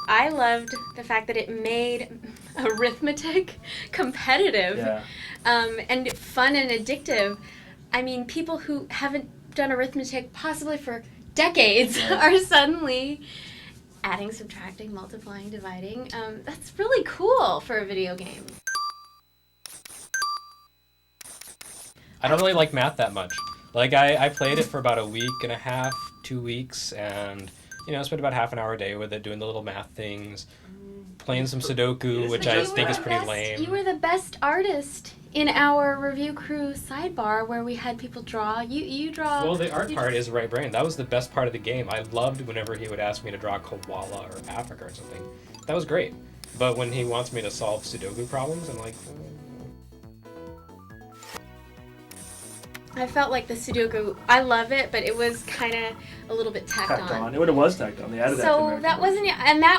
I loved the fact that it made arithmetic competitive, and fun and addictive. I mean, people who haven't done arithmetic possibly for decades are suddenly adding, subtracting, multiplying, dividing. That's really cool for a video game. I don't really like math that much. Like, I played it for about a week and a half, 2 weeks, and, you know, spent about half an hour a day with it, doing the little math things, playing some Sudoku, which I think is pretty lame. You were the best artist in our review crew sidebar where we had people draw. You draw... Well, the art part is right brain. That was the best part of the game. I loved whenever he would ask me to draw koala or Africa or something. That was great. But when he wants me to solve Sudoku problems, I'm like... I felt like the Sudoku, I love it, but it was kind of a little bit tacked on. It was tacked on. They added that. So that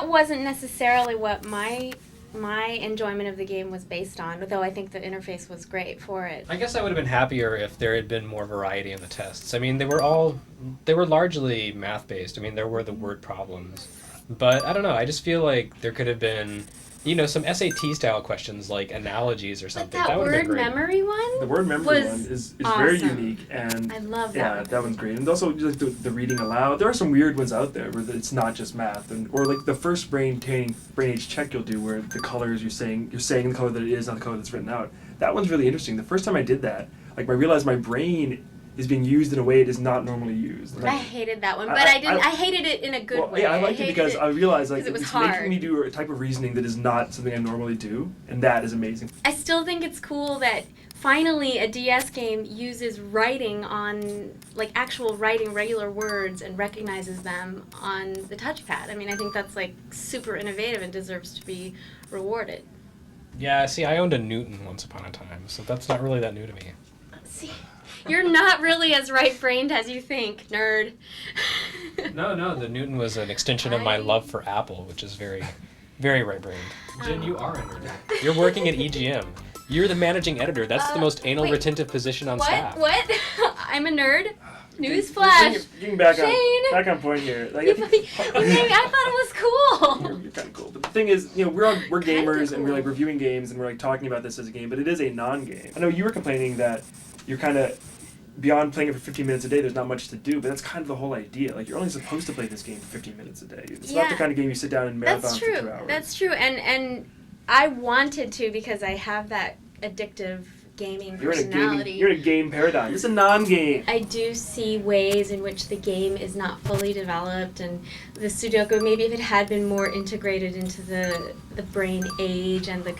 wasn't necessarily what my enjoyment of the game was based on, though I think the interface was great for it. I guess I would have been happier if there had been more variety in the tests. I mean, they were largely math-based. I mean, there were the word problems. But I don't know, I just feel like there could have been, you know, some SAT-style questions like analogies or something. But that would have been word great. memory one? The word memory one is awesome. Very unique, and I love that. Yeah, that one's great. And also like the reading aloud. There are some weird ones out there where it's not just math, or like the first brain age check you'll do, where the colors you're saying the color that it is, not the color that's written out. That one's really interesting. The first time I did that, like I realized my brain is being used in a way it is not normally used. Like, I hated that one, but I hated it in a good way. Yeah, I liked it because I realized like it's hard. Making me do a type of reasoning that is not something I normally do, and that is amazing. I still think it's cool that finally a DS game uses writing on, like actual writing regular words and recognizes them on the touchpad. I mean, I think that's like super innovative and deserves to be rewarded. Yeah, see, I owned a Newton once upon a time, so that's not really that new to me. See, you're not really as right-brained as you think, nerd. No, the Newton was an extension of my love for Apple, which is very, very right-brained. Jen, you are a nerd. You're working at EGM. You're the managing editor. That's the most anal retentive position on staff. What? I'm a nerd? Newsflash. Getting back on point here. Like, I thought it was cool. You're kind of cool. But the thing is, you know, we're gamers and we're like reviewing games and we're like talking about this as a game, but it is a non-game. I know you were complaining that you're kind of beyond playing it for 15 minutes a day, there's not much to do, but that's kind of the whole idea. Like, you're only supposed to play this game for 15 minutes a day. It's not the kind of game you sit down and marathon for 2 hours. That's true. And I wanted to because I have that addictive gaming personality. You're in a game paradigm. It's a non-game. I do see ways in which the game is not fully developed, and the Sudoku, maybe if it had been more integrated into the brain age and the...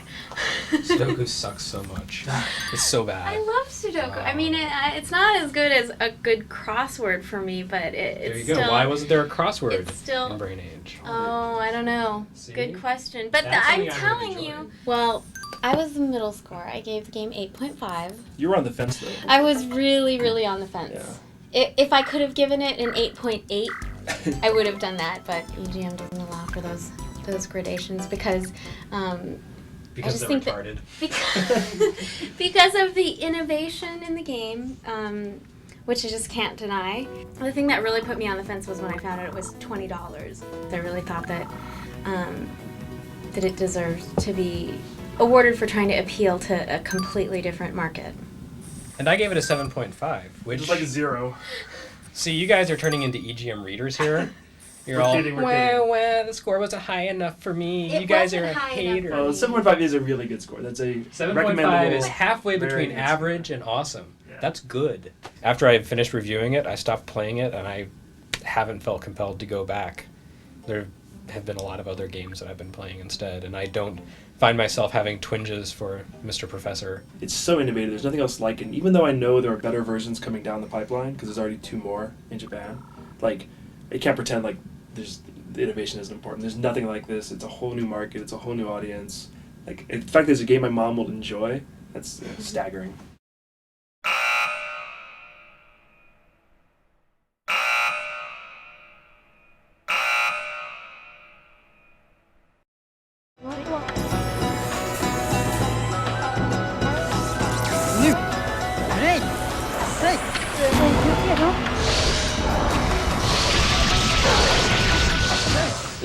Sudoku sucks so much. It's so bad. I love Sudoku. I mean, it's not as good as a good crossword for me, but it's there you still... go. Why wasn't there a crossword in brain age? Oh, I don't know. See? Good question. But I'm telling you... Well... I was the middle score. I gave the game 8.5. You were on the fence, though. I was really, really on the fence. Yeah. If I could have given it an 8.8, I would have done that, but EGM doesn't allow for those gradations because I just think retarded. Because of the innovation in the game, which I just can't deny. The thing that really put me on the fence was when I found out it was $20. I really thought that it deserved to be awarded for trying to appeal to a completely different market. And I gave it a 7.5, which... It's like a 0. See, you guys are turning into EGM readers here. You're all, well, the score wasn't high enough for me. You guys are a hater. 7.5 is a really good score. That's a 7.5 is halfway between average and awesome. Yeah. That's good. After I finished reviewing it, I stopped playing it, and I haven't felt compelled to go back. There have been a lot of other games that I've been playing instead, and I don't find myself having twinges for Mr. Professor. It's so innovative. There's nothing else like it. Even though I know there are better versions coming down the pipeline, because there's already 2 more in Japan, like, I can't pretend like the innovation isn't important. There's nothing like this. It's a whole new market. It's a whole new audience. Like, in fact, there's a game my mom will enjoy. That's staggering.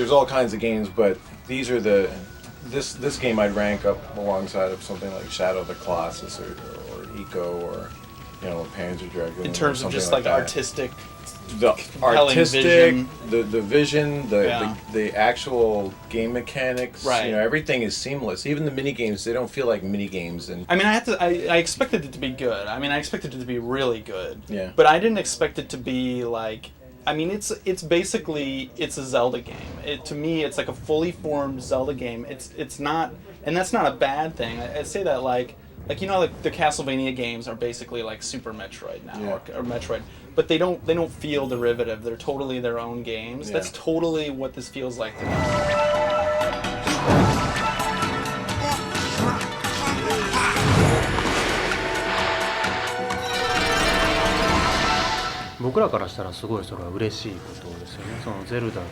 there's all kinds of games, but these are this game I'd rank up alongside of something like Shadow of the Colossus or Eco or Panzer Dragoon. In terms of just like that. artistic, the artistic, vision. the vision, the actual game mechanics. Right. Everything is seamless. Even the mini games, they don't feel like mini games. And I mean, I expected it to be good. I mean, I expected it to be really good. Yeah. But I didn't expect it to be like. I mean, it's basically a Zelda game. To me, it's like a fully formed Zelda game. It's not, and that's not a bad thing. I'd say that like the Castlevania games are basically like Super Metroid now or Metroid, but they don't feel derivative. They're totally their own games. Yeah. That's totally what this feels like to me. 僕らからしたらすごいそれは嬉しいことですよね。そのゼルダっ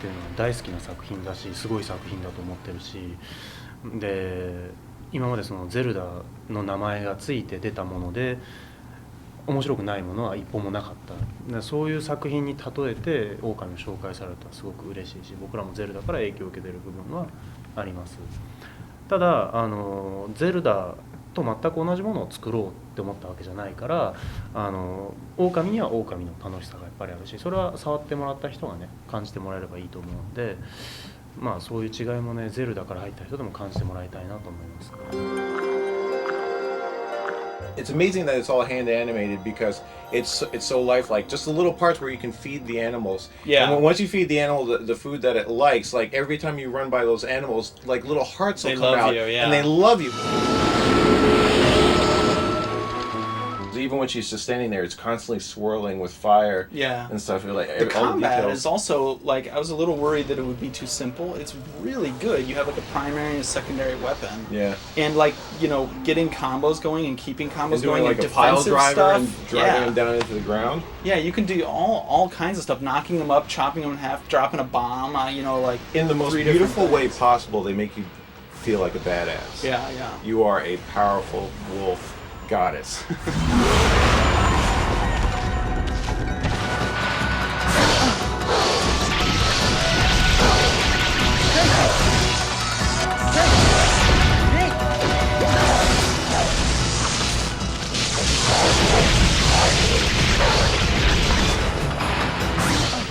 ていうのは大好きな作品だし、すごい作品だと思ってるし、で今までそのゼルダの名前がついて出たもので面白くないものは一本もなかった。そういう作品に例えてオオカミを紹介されたらすごく嬉しいし、僕らもゼルダから影響を受けている部分はあります。ただゼルダと全く同じものを作ろうって思ったわけじゃないから、狼には狼の楽しさがやっぱりあるし、それは触ってもらった人がね感じてもらえればいいと思うので、まあそういう違いもねゼルダから入った人でも感じてもらいたいなと思います。It's amazing that it's all hand animated because it's so lifelike. Just the little parts where you can feed the animals. Yeah. And once you feed the animal the food that it likes, like every time you run by those animals, like little hearts will come out, and they love you. Even when she's just standing there, it's constantly swirling with fire and stuff. You're like, the combat is also like, I was a little worried that it would be too simple. It's really good. You have like a primary and a secondary weapon. Yeah. And like, getting combos going and keeping combos and doing going like and a pile driver stuff. and driving them down into the ground. Yeah, you can do all kinds of stuff, knocking them up, chopping them in half, dropping a bomb, like in the most beautiful way possible. They make you feel like a badass. Yeah. You are a powerful wolf goddess.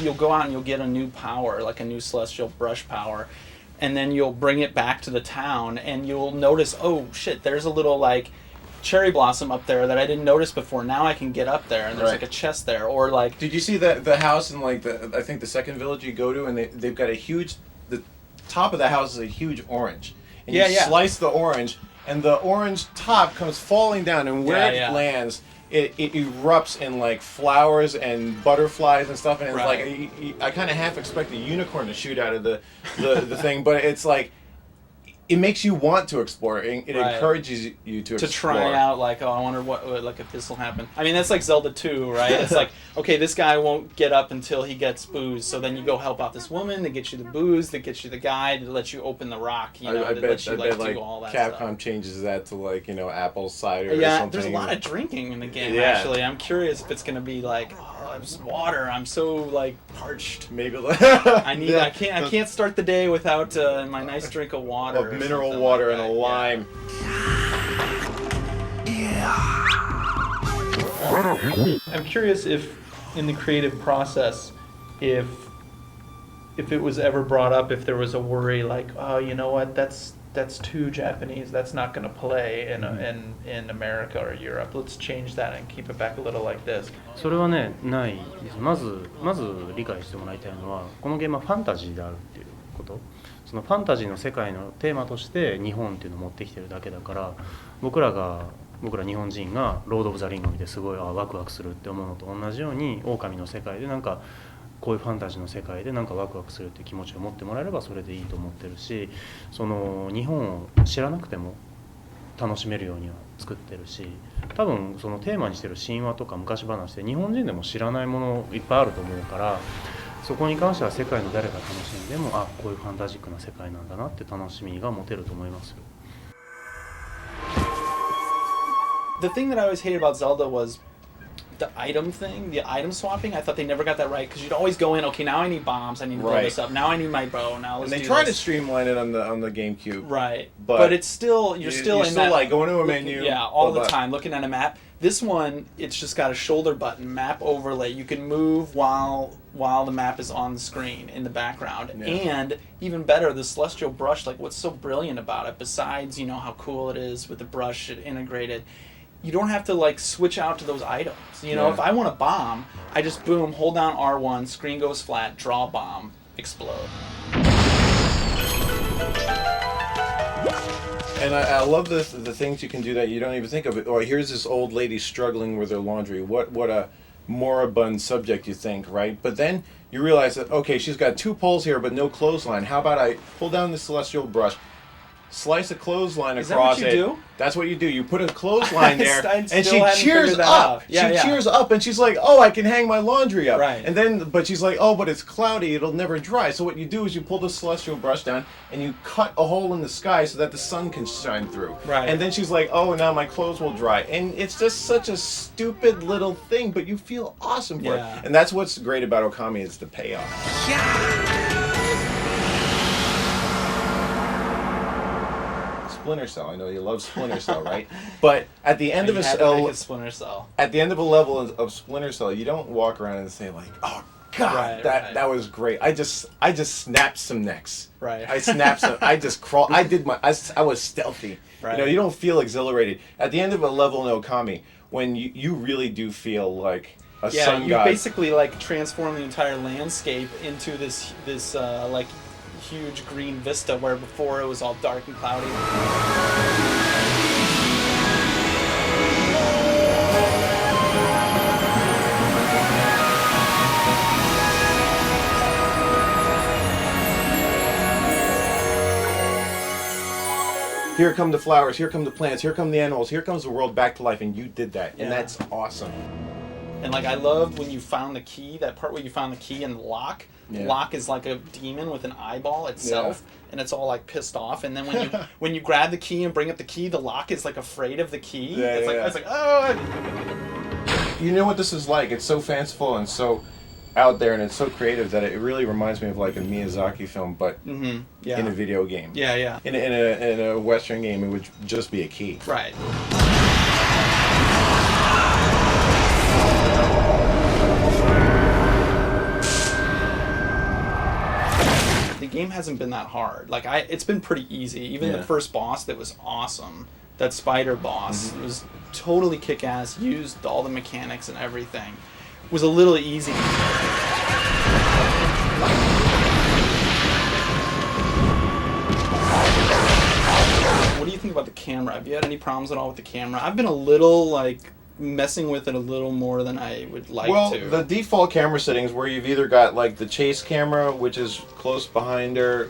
You'll go out and you'll get a new power, like a new celestial brush power, and then you'll bring it back to the town and you'll notice, oh shit, there's a little like cherry blossom up there that I didn't notice before. Now I can get up there and there's like a chest there. Or like, did you see the house in like I think the second village you go to, and they've got the top of the house is a huge orange, and you slice the orange and the orange top comes falling down, and where it lands it erupts in like flowers and butterflies and stuff, and it's like I kind of half expect a unicorn to shoot out of the thing, but it's like it makes you want to explore. It encourages you to explore. Try out, like, oh, I wonder like if this will happen. I mean, that's like Zelda 2, right? It's like, okay, this guy won't get up until he gets booze, so then you go help out this woman to get you the booze, that gets you the guy, to let you open the rock, I bet, let you do all that Capcom stuff. Changes that to like, apple cider or something. There's a lot of drinking in the game, actually. I'm curious if it's going to be like, oh, it's water, I'm so like parched. Maybe like I can't start the day without my nice drink of water. Of mineral water and a lime. I'm curious if in the creative process, if it was ever brought up, if there was a worry like, oh, you know what, that's too Japanese, that's not going to play in America or Europe, let's change that and keep it back a little like this. それはねないです。まず理解してもらいたいのは、このゲームはファンタジーであるっていうこと。そのファンタジーの世界のテーマとして日本っていうのを持ってきてるだけだから、僕ら日本人がロード・オブ・ザ・リングを見てすごいワクワクするって思うのと同じように、狼の世界でなんかこういうファンタジーの世界でなんかワクワクするっていう気持ちを持ってもらえればそれでいいと思ってるし、その日本を知らなくても楽しめるようには作ってるし、多分そのテーマにしてる神話とか昔話で日本人でも知らないものいっぱいあると思うから、そこに関しては世界の誰が楽しんでも、あ、こういうファンタジックな世界なんだなって楽しみが持てると思いますよ。The thing that I always hated about Zelda was the item thing, the item swapping, I thought they never got that right because you'd always go in. Okay, now I need bombs. I need to blow this up. Now I need my bow. Now let's and they do try this. to streamline it on the GameCube. Right, but it's still you're still like going to a menu. Yeah, all the time looking at a map. This one, it's just got a shoulder button, map overlay. You can move while the map is on the screen in the background. Yeah. And even better, the Celestial Brush, like what's so brilliant about it, besides, you know, how cool it is with the brush integrated, you don't have to like switch out to those items. You know, if I want a bomb, I just boom, hold down R1, screen goes flat, draw bomb, explode. And I love the things you can do that you don't even think of it. Or here's this old lady struggling with her laundry. What a moribund subject, you think, right? But then you realize that, okay, she's got 2 poles here but no clothesline. How about I pull down the Celestial Brush, slice a clothesline across it. Is that what you do? That's what you do. You put a clothesline there, and she cheers up. Cheers up, and she's like, "Oh, I can hang my laundry up." Right. And then, but she's like, "Oh, but it's cloudy; it'll never dry." So what you do is you pull the Celestial Brush down and you cut a hole in the sky so that the sun can shine through. Right. And then she's like, "Oh, now my clothes will dry." And it's just such a stupid little thing, but you feel awesome for it. And that's what's great about Okami is the payoff. Yeah. Splinter Cell. I know you love Splinter Cell, right? But at the end of Splinter Cell. At the end of a level of Splinter Cell, you don't walk around and say like, "Oh God, that was great." I just snapped some necks. Right. I snapped some. I just crawled. I was stealthy. Right. You know, you don't feel exhilarated at the end of a level in Okami when you really do feel like a sun god. You basically like transform the entire landscape into this like huge green vista where before it was all dark and cloudy. Here come the flowers, here come the plants, here come the animals, here comes the world back to life, and you did that, and that's awesome. And like I loved when you found the key, that part where you found the key and the lock. Yeah. Lock is like a demon with an eyeball itself, and it's all like pissed off. And then when you grab the key and bring up the key, the lock is like afraid of the key. It's like oh. You know what this is like? It's so fanciful and so out there, and it's so creative that it really reminds me of like a Miyazaki film, but in a video game. Yeah. In a Western game, it would just be a key. Right. The game hasn't been that hard. Like it's been pretty easy. Even the first boss that was awesome, that spider boss was totally kick-ass. Used all the mechanics and everything. Was a little easy. What do you think about the camera? Have you had any problems at all with the camera? I've been a little like messing with it a little more than I would like to. Well, the default camera settings where you've either got like the chase camera, which is close behind her,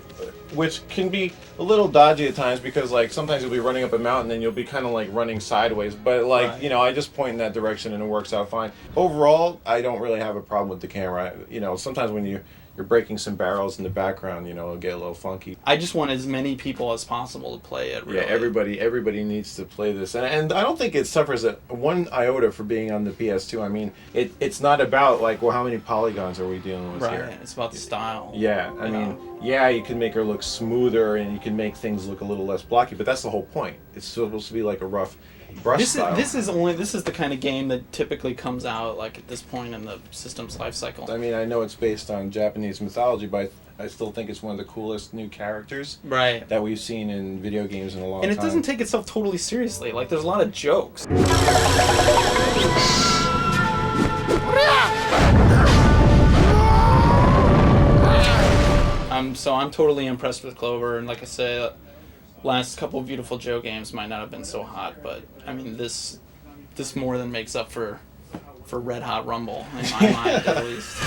which can be a little dodgy at times because like sometimes you'll be running up a mountain and you'll be kind of like running sideways, but like you know, I just point in that direction and it works out fine. Overall, I don't really have a problem with the camera. You know, sometimes when you're breaking some barrels in the background, you know, it'll get a little funky. I just want as many people as possible to play it, really. Yeah, everybody needs to play this. And I don't think it suffers one iota for being on the PS2. I mean, it's not about, like, well, how many polygons are we dealing with here? Right, it's about the style. Yeah, I mean, yeah, you can make her look smoother and you can make things look a little less blocky, but that's the whole point. It's supposed to be like a rough brush style. This is the kind of game that typically comes out like at this point in the system's life cycle. I mean, I know it's based on Japanese mythology, but I still think it's one of the coolest new characters that we've seen in video games in a long time. And it doesn't take itself totally seriously. Like, there's a lot of jokes. So I'm totally impressed with Clover, and like I say, last couple of Beautiful Joe games might not have been so hot, but I mean this more than makes up for Red Hot Rumble in my mind, at least.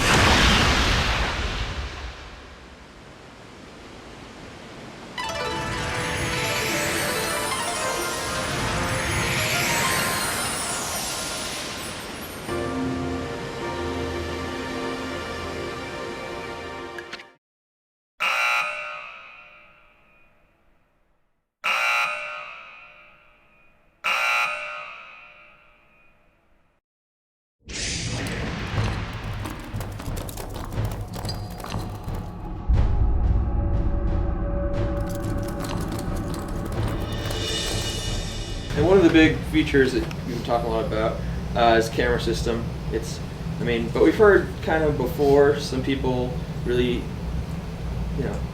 And one of the big features that we've been talking a lot about is camera system. But we've heard kind of before some people really,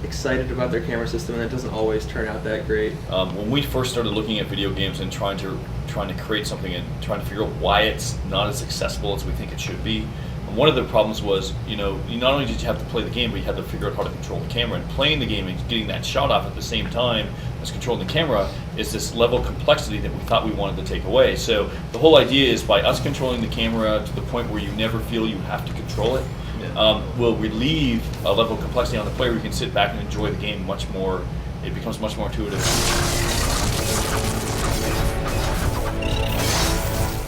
excited about their camera system, and it doesn't always turn out that great. When we first started looking at video games and trying to create something and trying to figure out why it's not as accessible as we think it should be, one of the problems was, you not only did you have to play the game, but you had to figure out how to control the camera. And playing the game and getting that shot off at the same time as controlling the camera is this level of complexity that we thought we wanted to take away. So the whole idea is by us controlling the camera to the point where you never feel you have to control it, will relieve a level of complexity on the player who can sit back and enjoy the game much more. It becomes much more intuitive.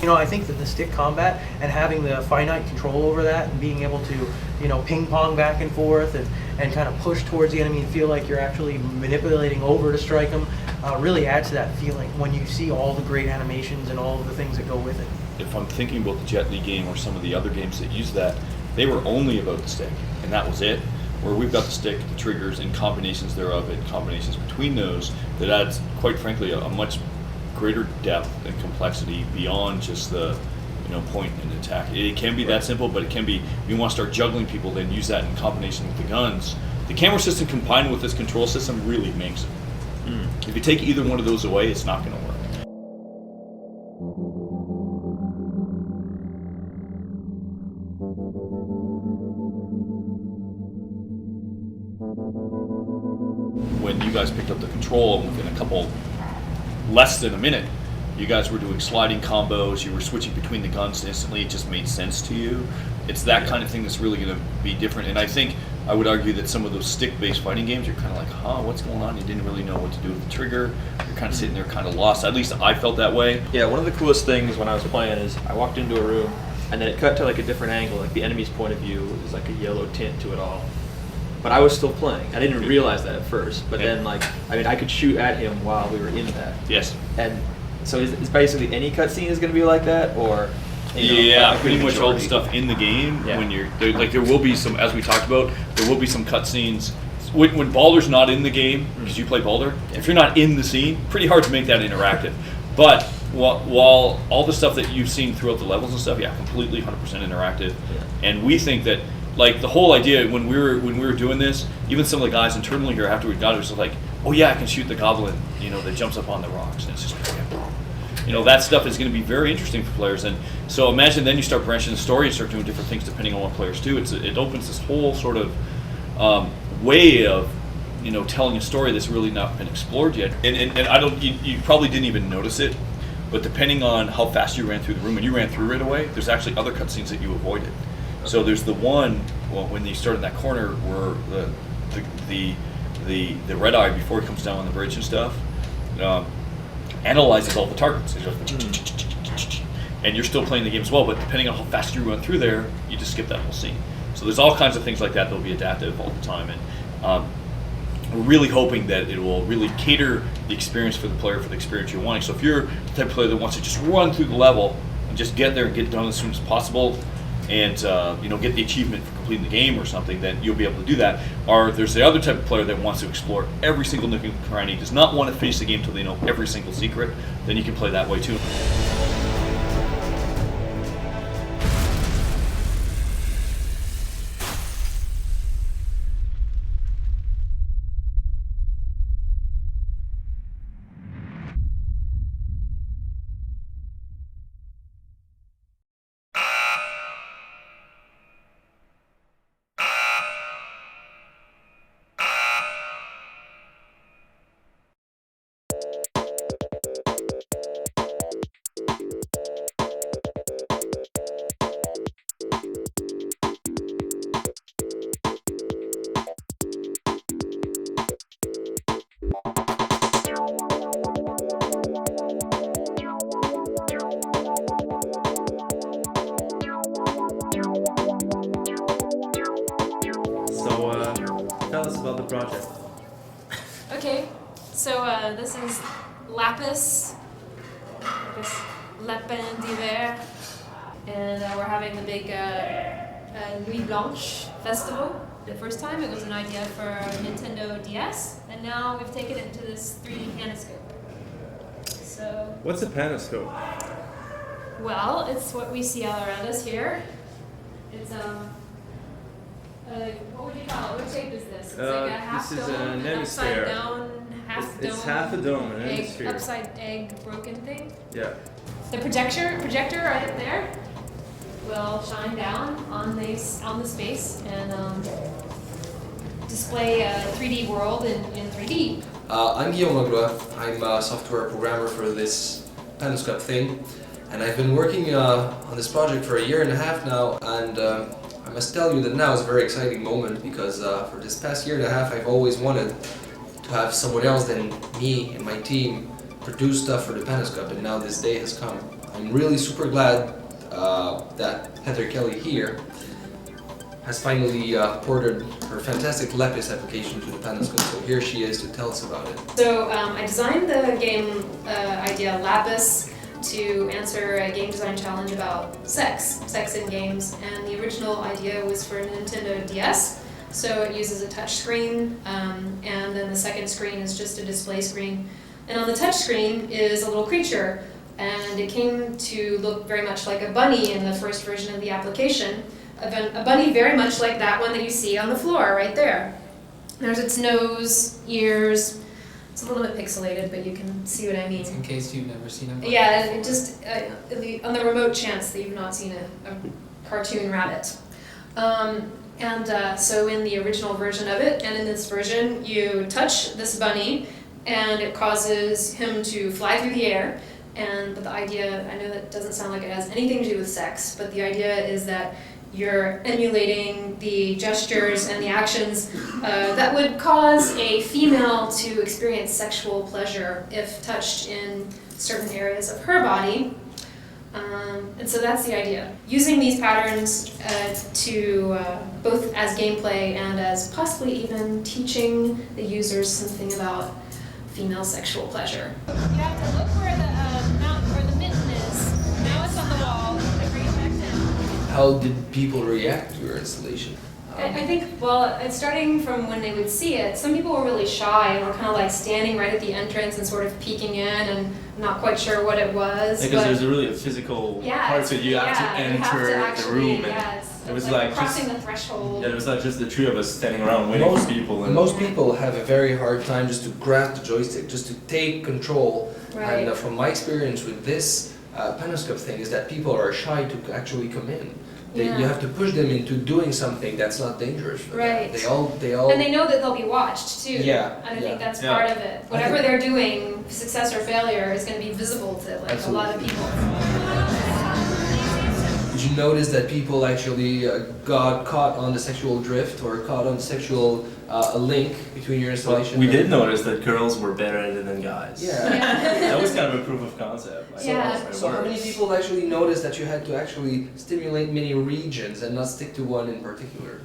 I think that the stick combat and having the finite control over that and being able to, ping pong back and forth and kind of push towards the enemy and feel like you're actually manipulating over to strike them really adds to that feeling when you see all the great animations and all of the things that go with it. If I'm thinking about the Jet Li game or some of the other games that use that, they were only about the stick, and that was it. Where we've got the stick, the triggers, and combinations thereof, and combinations between those, that adds, quite frankly, a much greater depth and complexity beyond just the point and attack. It can be that simple, but it can be, if you want to start juggling people, then use that in combination with the guns. The camera system combined with this control system really makes it. If you take either one of those away, it's not going to work. When you guys picked up the control, within a couple, less than a minute, you guys were doing sliding combos, you were switching between the guns instantly, it just made sense to you. It's that kind of thing that's really going to be different. And I would argue that some of those stick-based fighting games, you're kind of like, what's going on? You didn't really know what to do with the trigger. You're kind of sitting there kind of lost. At least I felt that way. Yeah, one of the coolest things when I was playing is I walked into a room and then it cut to like a different angle, like the enemy's point of view is like a yellow tint to it all. But I was still playing. I didn't realize that at first. But then, I could shoot at him while we were in that. Yes. And so is basically any cutscene is going to be like that, or? Pretty much all the stuff in the game. Yeah. When there will be some, as we talked about, there will be some cutscenes. When Balder's not in the game, because you play Balder, if you're not in the scene, pretty hard to make that interactive. But while all the stuff that you've seen throughout the levels and stuff, completely 100% interactive. Yeah. And we think that. Like the whole idea when we were doing this, even some of the guys internally here after we got it was like, oh yeah, I can shoot the goblin, that jumps up on the rocks, and it's just that stuff is going to be very interesting for players. And so imagine then you start branching the story and start doing different things depending on what players do. It opens this whole sort of way of telling a story that's really not been explored yet. And I don't you probably didn't even notice it, but depending on how fast you ran through the room, and you ran through right away, there's actually other cutscenes that you avoided. So there's the one when you start in that corner where the red eye before he comes down on the bridge and stuff analyzes all the targets. And you're still playing the game as well, but depending on how fast you run through there, you just skip that whole scene. So there's all kinds of things like that that'll be adaptive all the time, and we're really hoping that it will really cater the experience for the player for the experience you're wanting. So if you're the type of player that wants to just run through the level and just get there and get it done as soon as possible, and get the achievement for completing the game or something, then you'll be able to do that. Or there's the other type of player that wants to explore every single nook and cranny, does not want to finish the game until they know every single secret, then you can play that way too. Tell us about the project. Okay, so this is Lapis, Lapin d'hiver, and we're having the big Nuit Blanche festival. The first time it was an idea for Nintendo DS, and now we've taken it into this 3D Panoscope. So. What's a panoscope? Well, it's what we see all around us here. It's what would you call it? What shape is this? It's like a half this is dome, an an hemisphere. upside down, half dome. It's half a dome, an egg, hemisphere. upside egg broken thing. Yeah. The projector right up there will shine down on the space and display a 3D world in 3D. I'm Guillaume Maglois. I'm a software programmer for this panoscope thing, and I've been working on this project for 1.5 years now, and I must tell you that now is a very exciting moment because for this past 1.5 years I've always wanted to have someone else than me and my team produce stuff for the panoscope, and now this day has come. I'm really super glad that Heather Kelly here has finally ported her fantastic Lapis application to the panoscope, so here she is to tell us about it. So I designed the game idea Lapis to answer a game design challenge about sex in games, and the original idea was for a Nintendo DS, so it uses a touch screen, and then the second screen is just a display screen, and on the touch screen is a little creature, and it came to look very much like a bunny in the first version of the application, a bunny very much like that one that you see on the floor right there. There's its nose, ears. It's a little bit pixelated, but you can see what I mean. In case you've never seen a. Yeah, and just on the remote chance that you've not seen a cartoon rabbit. So in the original version of it, and in this version, you touch this bunny, and it causes him to fly through the air. But the idea, I know that doesn't sound like it has anything to do with sex, but the idea is that you're emulating the gestures and the actions that would cause a female to experience sexual pleasure if touched in certain areas of her body. And so that's the idea. Using these patterns to both as gameplay and as possibly even teaching the users something about female sexual pleasure. You have to look where the mitten is. Now it's on the wall. The green back down. How did people react to your installation? I think, well, it's starting from when they would see it. Some people were really shy and were kind of like standing right at the entrance and sort of peeking in and not quite sure what it was. Because there's really a physical part to it. You have to enter the room. And it was like crossing the threshold. Yeah, it was not just the three of us standing around waiting for people. And most people have a very hard time just to grasp the joystick, just to take control. Right. And from my experience with this panoscope thing is that people are shy to actually come in. You have to push them into doing something that's not dangerous for them. They all. And they know that they'll be watched too. Yeah. And I think that's part of it. Whatever they're doing, success or failure, is going to be visible to a lot of people. Did you notice that people actually got caught on the sexual drift or caught on sexual link between your installation? We did notice that girls were better at it than guys. Yeah. That was kind of a proof of concept. So how many people actually noticed that you had to actually stimulate many regions and not stick to one in particular?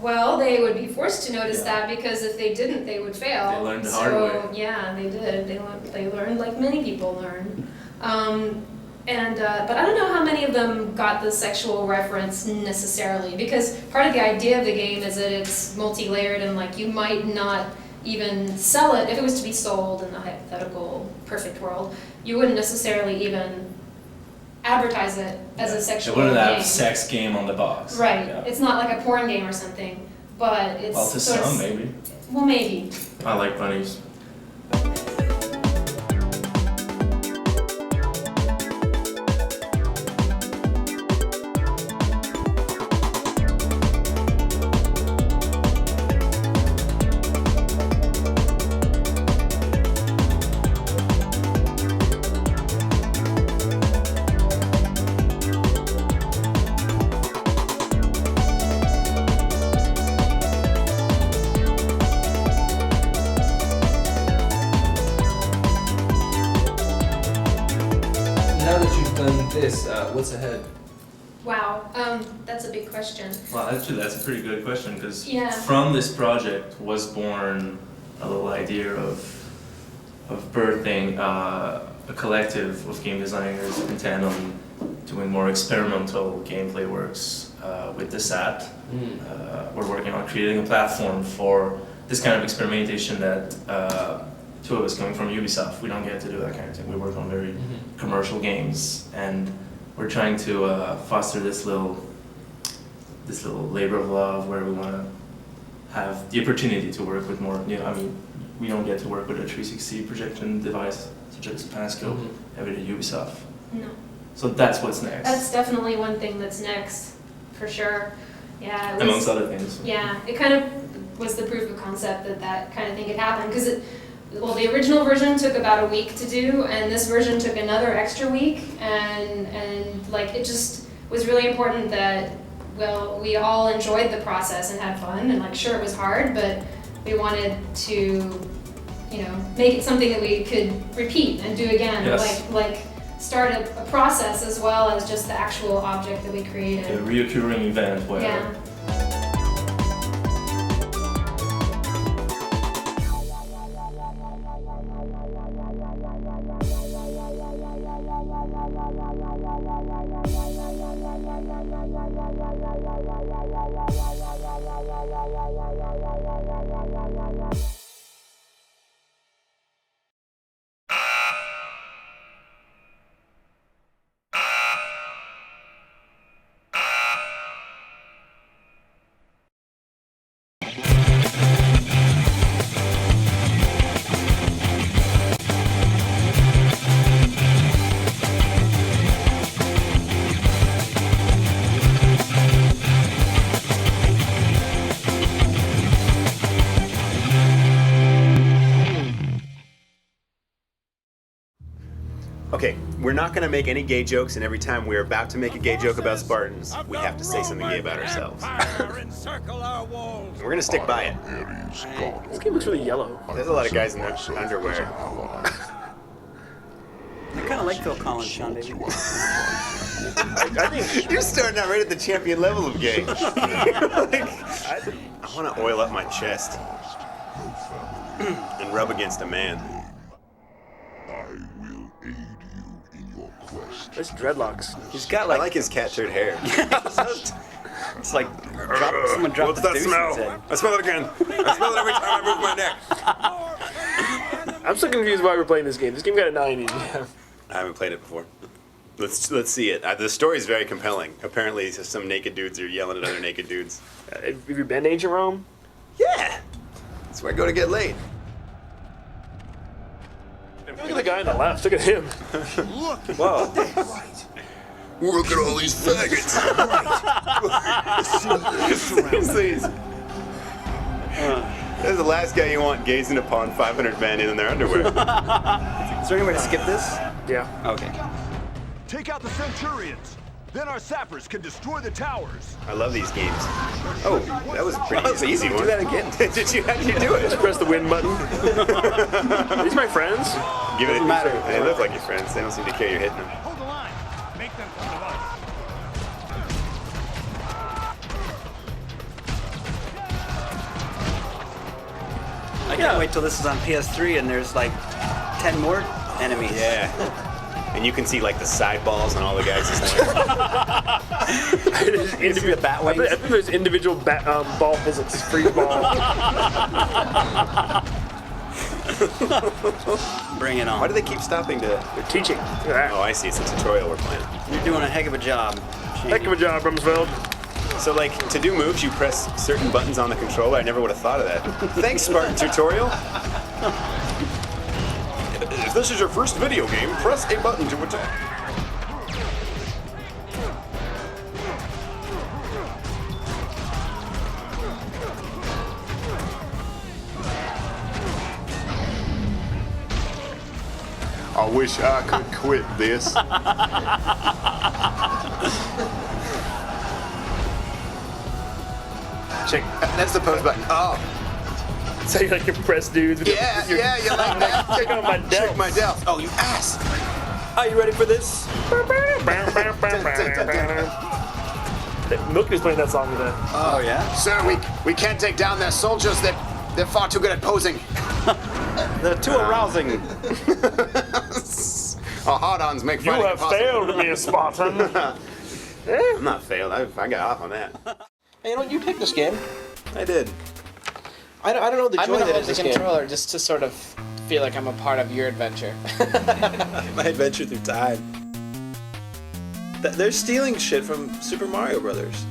Well, they would be forced to notice that because if they didn't, they would fail. They learned the hard way. Yeah, they did. They learned like many people learn. But I don't know how many of them got the sexual reference necessarily, because part of the idea of the game is that it's multi-layered and like you might not even sell it if it was to be sold in the hypothetical perfect world. You wouldn't necessarily even advertise it as a sexual game. It wouldn't have sex game on the box. Right. Yeah. It's not like a porn game or something, but it's well, to some maybe. Well, maybe. I like bunnies. What's ahead? Wow, that's a big question. Well, actually, that's a pretty good question because from this project was born a little idea of birthing a collective of game designers intent on doing more experimental gameplay works with the SAT. We're working on creating a platform for this kind of experimentation that two of us coming from Ubisoft, we don't get to do that kind of thing. We work on very commercial games, and we're trying to foster this little labor of love where we want to have the opportunity to work with more. You know, I mean, we don't get to work with a 360 projection device such as Pasco every day at Ubisoft. No. So that's what's next. That's definitely one thing that's next, for sure. Yeah. It was, amongst other things. Yeah, it kind of was the proof of concept that kind of thing could happen, because the original version took about a week to do, and this version took another extra week, and like it just was really important that we all enjoyed the process and had fun, and like sure it was hard, but we wanted to, you know, make it something that we could repeat and do again. Yes. Like start a process as well as just the actual object that we created. A reoccurring event where. Yeah. Okay, we're not going to make any gay jokes, and every time we're about to make a gay joke about Spartans, we have to say something gay about ourselves. We're going to stick by it. This game looks really yellow. There's a lot of guys in their underwear. I kind of like Phil Collins, Sean David. I think you're starting out right at the champion level of gay. I want to oil up my chest and rub against a man. There's dreadlocks. He's got like. I like his cat turd hair. It's like someone dropped What's that smell? I smell it again. I smell it every time I move my neck. I'm so confused why we're playing this game. This game got a 9 EGM. I haven't played it before. Let's see it. The story is very compelling. Apparently, some naked dudes are yelling at other naked dudes. Have you been to ancient Rome? Yeah. That's where I go to get laid. Look at the guy on the left. Look at him. Whoa. Look at all these faggots. That's the last guy you want gazing upon 500 men in their underwear. Is there any way to skip this? Yeah. Okay. Take out the Centurions. Then our sappers can destroy the towers. I love these games. Oh, that was a pretty easy one. Do that again. How'd you do it? Just press the win button. Are these my friends? Give it. Doesn't matter. They look like your friends. They don't seem to care you're hitting them. Hold the line. Make them come to us. I can't wait till this is on PS3 and there's like 10 more enemies. Yeah. And you can see like the side balls on all the guys. You see the bat wings? I think there's individual ball physics. Free ball. Bring it on. Why do they keep stopping to... They're teaching. Oh, I see. It's a tutorial we're playing. You're doing a heck of a job. Heck of a job, Rumsfeld. So, like, to do moves, you press certain buttons on the controller. I never would have thought of that. Thanks, Spartan tutorial. If this is your first video game, press a button to attack. I wish I could quit this. Check. That's the pose button. Oh. So you like to press dudes? Yeah, you like that? Check out my delts. Check my delts. Oh, you ass. Are you ready for this? Milk was playing that song today. Oh yeah? Sir, we can't take down their soldiers. They're far too good at posing. They're too arousing. Our hard-ons make You fighting have impossible. failed me, Spartan. I'm not failed. I got off on that. Hey, you know what? You picked this game. I did. I don't know the I'm joy gonna that hold is the this game. controller just to sort of feel like I'm a part of your adventure. My adventure through time. They're stealing shit from Super Mario Brothers.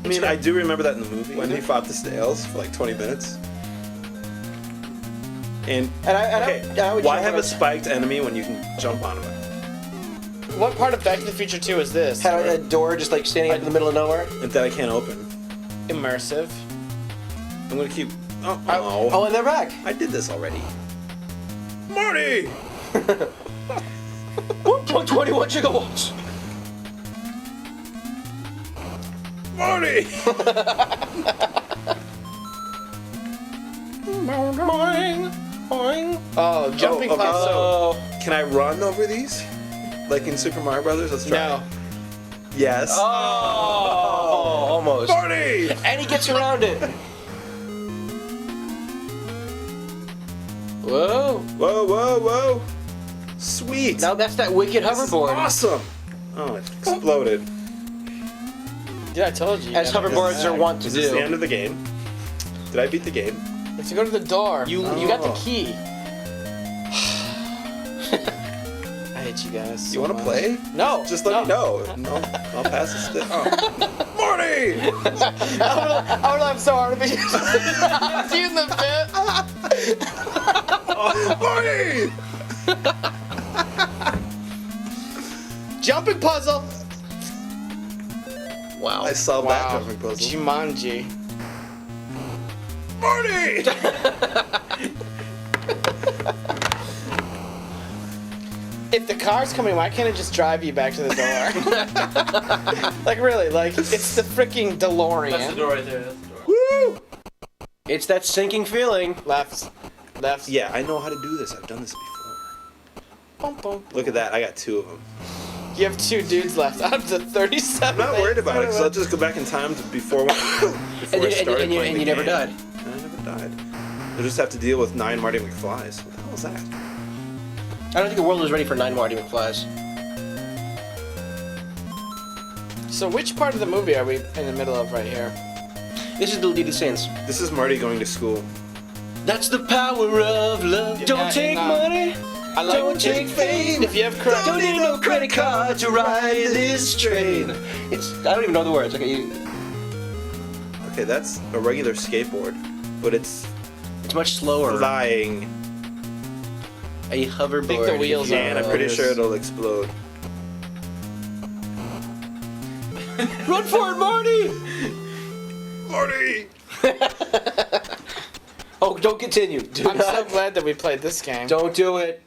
I mean, I do remember that in the movie when he fought the snails for like 20 minutes. Why have a spiked enemy when you can jump on him? What part of Back to the Future 2 is this? Had a door just like standing up in the middle of nowhere? And that I can't open. Immersive. I'm gonna keep... Oh, and they're back. I did this already. Marty! 1.21 gigawatts. Marty! Boing, boing. Oh, jumping puzzle. Can I run over these? Like in Super Mario Brothers? Let's try. No. Yes. Oh, almost. Marty! And he gets around it. Whoa. Whoa, whoa, whoa. Sweet. Now that's that wicked hoverboard. Awesome. Oh, it exploded. Yeah, I told you. As hoverboards are wont to Is do. this the end of the game? Did I beat the game? You have to go to the door. You got the key. I hate you guys. You want to play? No. Just let me know. No, I'll pass the stick. Oh. Marty! I would laugh so hard if you in the pit. Marty! Jumping puzzle. Wow. I saw that jumping puzzle. Jumanji. Marty! If the car's coming, why can't it just drive you back to the door? Like really, like it's the freaking DeLorean. That's the door right there. That's the door. Woo! It's that sinking feeling. Left. Yeah, I know how to do this. I've done this before. Look at that. I got 2 of them. You have 2 dudes left out of the 37. I'm not worried about it because I'll just go back in time to before I started playing and you never died. I never died. You'll just have to deal with 9 Marty McFlys. What the hell is that? I don't think the world is ready for 9 Marty McFlys. So which part of the movie are we in the middle of right here? This is the deleted scenes. This is Marty going to school. That's the power of love. Don't take money. Don't take fame. If you have credit, don't need no credit card to ride this train. I don't even know the words. Okay, Okay, that's a regular skateboard, but it's much slower. Flying. A hoverboard. I think the wheels and I'm pretty sure it'll explode. Run for it, Marty! Marty! Oh, don't continue. I'm so glad that we played this game. Don't do it.